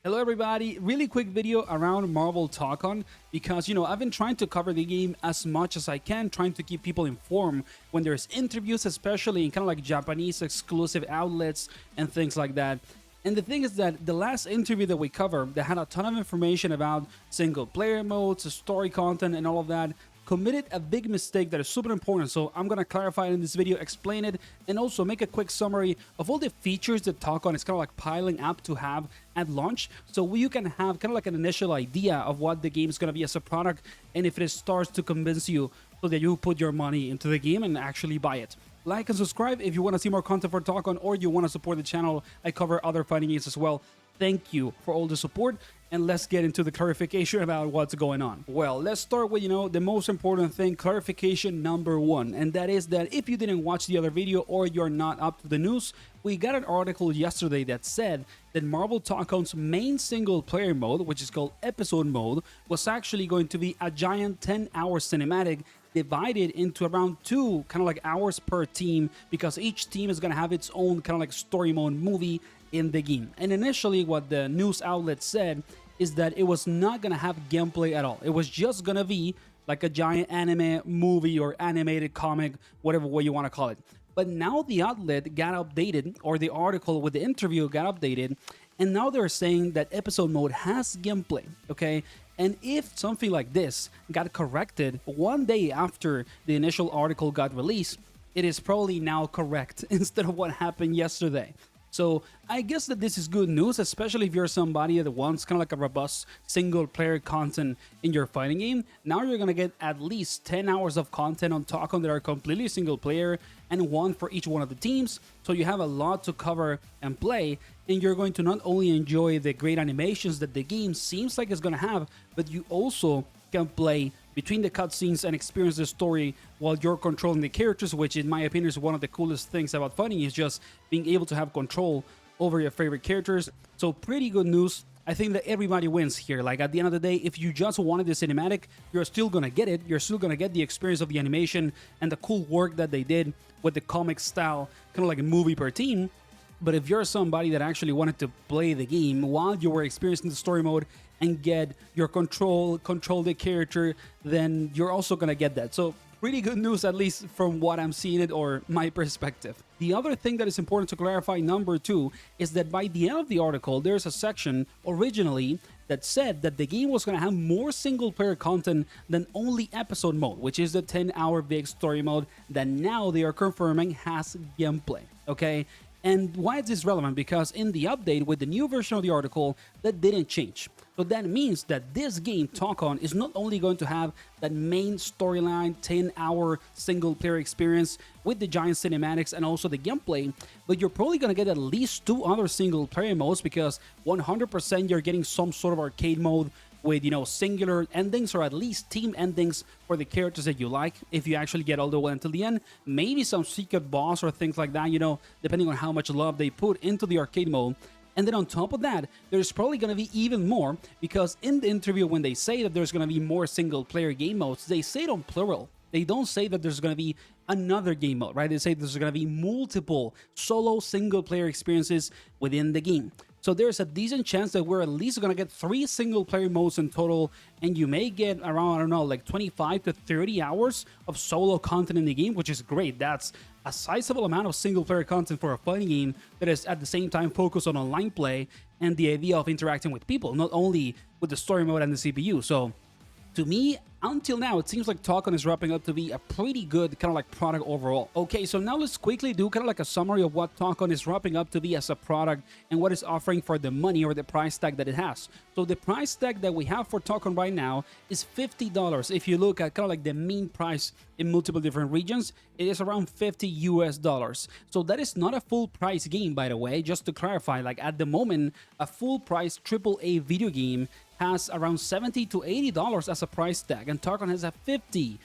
Hello everybody, really quick video around Marvel Tōkon because I've been trying to cover the game as much as I can, trying to keep people informed when there's interviews, especially in kind of like Japanese exclusive outlets and things like that. And the thing is that the last interview that we covered that had a ton of information about single player modes, story content and all of that committed a big mistake that is super important, so I'm gonna clarify it in this video, explain it, and also make a quick summary of all the features that Tōkon is kind of like piling up to have at launch, so you can have kind of like an initial idea of what the game is gonna be as a product, and if it starts to convince you so that you put your money into the game and actually buy it. Like and subscribe if you want to see more content for Tōkon or you want to support the channel. I cover other fighting games as well. Thank you for all the support, and let's get into the clarification about what's going on. Well, let's start with, the most important thing, clarification number one, and that is that if you didn't watch the other video or you're not up to the news, we got an article yesterday that said that Marvel Tōkon's main single player mode, which is called episode mode, was actually going to be a giant 10-hour cinematic divided into around 2 kind of like hours per team, because each team is going to have its own kind of like story mode movie in the game. And initially what the news outlet said is that it was not going to have gameplay at all. It was just going to be like a giant anime movie or animated comic, whatever way you want to call it. But now the outlet got updated, or the article with the interview got updated, and now they're saying that episode mode has gameplay, okay? And if something like this got corrected one day after the initial article got released, it is probably now correct instead of what happened yesterday. So I guess that this is good news, especially if you're somebody that wants kind of like a robust single player content in your fighting game. Now you're going to get at least 10 hours of content on Tōkon that are completely single player, and one for each one of the teams. So you have a lot to cover and play, and you're going to not only enjoy the great animations that the game seems like it's going to have, but you also can play between the cutscenes and experience the story while you're controlling the characters, which in my opinion is one of the coolest things about fighting, is just being able to have control over your favorite characters. So pretty good news. I think that everybody wins here. Like, at the end of the day, if you just wanted the cinematic, you're still gonna get it. You're still gonna get the experience of the animation and the cool work that they did with the comic style, kind of like a movie per team. But if you're somebody that actually wanted to play the game while you were experiencing the story mode and get your control the character, then you're also gonna get that. So pretty good news, at least from what I'm seeing it, or my perspective. The other thing that is important to clarify, number two, is that by the end of the article, there's a section originally that said that the game was going to have more single player content than only episode mode, which is the 10-hour big story mode that now they are confirming has gameplay, okay? And why is this relevant? Because in the update with the new version of the article, that didn't change. So that means that this game, Tōkon, is not only going to have that main storyline, 10-hour single-player experience with the giant cinematics and also the gameplay, but you're probably going to get at least 2 other single-player modes, because 100% you're getting some sort of arcade mode with, singular endings, or at least team endings for the characters that you like, if you actually get all the way until the end. Maybe some secret boss or things like that, depending on how much love they put into the arcade mode. And then on top of that, there's probably going to be even more, because in the interview when they say that there's going to be more single-player game modes, they say it on plural. They don't say that there's going to be another game mode, right? They say there's going to be multiple solo single-player experiences within the game. So there's a decent chance that we're at least going to get 3 single-player modes in total, and you may get around, I don't know, like 25 to 30 hours of solo content in the game, which is great. That's a sizable amount of single-player content for a fighting game that is at the same time focused on online play and the idea of interacting with people, not only with the story mode and the CPU. So to me, until now, it seems like Tōkon is wrapping up to be a pretty good kind of like product overall. Okay, so now let's quickly do kind of like a summary of what Tōkon is wrapping up to be as a product and what it's offering for the money or the price tag that it has. So the price tag that we have for Tōkon right now is $50. If you look at kind of like the mean price in multiple different regions, it is around $50 US. So that is not a full price game, by the way, just to clarify. Like, at the moment, a full price AAA video game has around $70 to $80 as a price tag, and Tōkon has a $50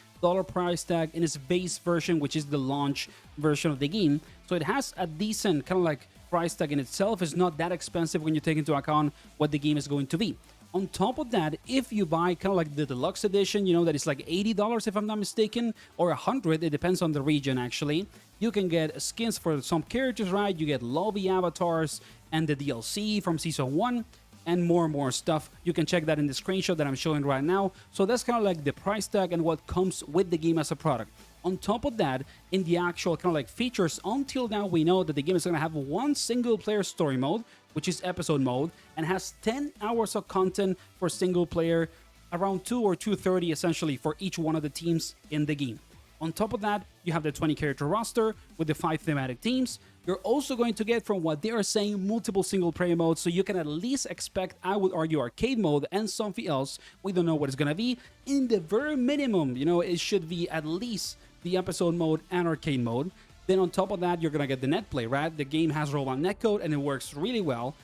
price tag in its base version, which is the launch version of the game. So it has a decent kind of like price tag in itself. It's not that expensive when you take into account what the game is going to be. On top of that, if you buy kind of like the deluxe edition, that is like $80 if I'm not mistaken, or $100, it depends on the region actually. You can get skins for some characters, right? You get lobby avatars and the DLC from Season 1. and more stuff. You can check that in the screenshot that I'm showing right now. So that's kind of like the price tag and what comes with the game as a product. On top of that, in the actual kind of like features, until now we know that the game is going to have one single player story mode, which is episode mode, and has 10 hours of content for single player, around 2 or 230 essentially for each one of the teams in the game. On top of that, you have the 20 character roster with the 5 thematic teams. You're also going to get, from what they are saying, multiple single player modes, so you can at least expect, I would argue, arcade mode and something else. We don't know what it's gonna be. In the very minimum, you know, it should be at least the episode mode and arcade mode. Then on top of that, you're gonna get the net play, right? The game has rollback netcode and it works really well.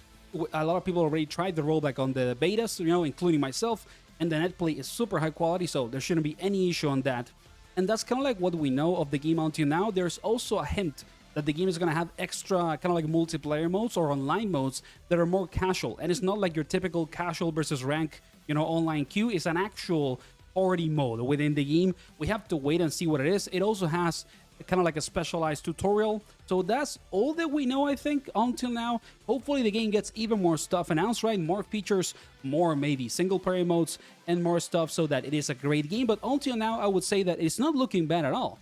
A lot of people already tried the rollback on the betas, you know, including myself, and the net play is super high quality, so there shouldn't be any issue on that. And that's kind of like what we know of the game until now. There's also a hint that the game is going to have extra kind of like multiplayer modes or online modes that are more casual. And it's not like your typical casual versus rank, you know, online queue. It's an actual party mode within the game. We have to wait and see what it is. It also has kind of like a specialized tutorial. So that's all that we know, I think, until now. Hopefully the game gets even more stuff announced, right? More features, more maybe single player modes, and more stuff so that it is a great game. But until now, I would say that it's not looking bad at all.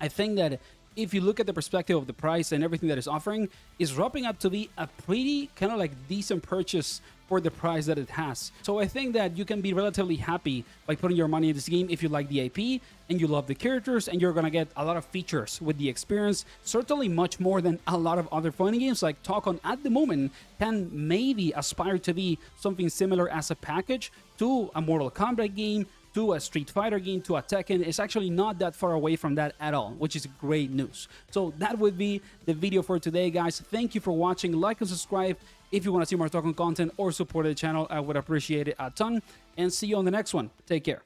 I think that if you look at the perspective of the price and everything that it's offering, is wrapping up to be a pretty kind of like decent purchase for the price that it has. So I think that you can be relatively happy by putting your money in this game if you like the IP and you love the characters, and you're gonna get a lot of features with the experience, certainly much more than a lot of other fighting games. Like Tōkon at the moment can maybe aspire to be something similar as a package to a Mortal Kombat game, to a Street Fighter game, to a Tekken. It's actually not that far away from that at all, which is great news. So that would be the video for today, guys. Thank you for watching. Like and subscribe if you want to see more Tōkon content or support the channel. I would appreciate it a ton. And see you on the next one. Take care.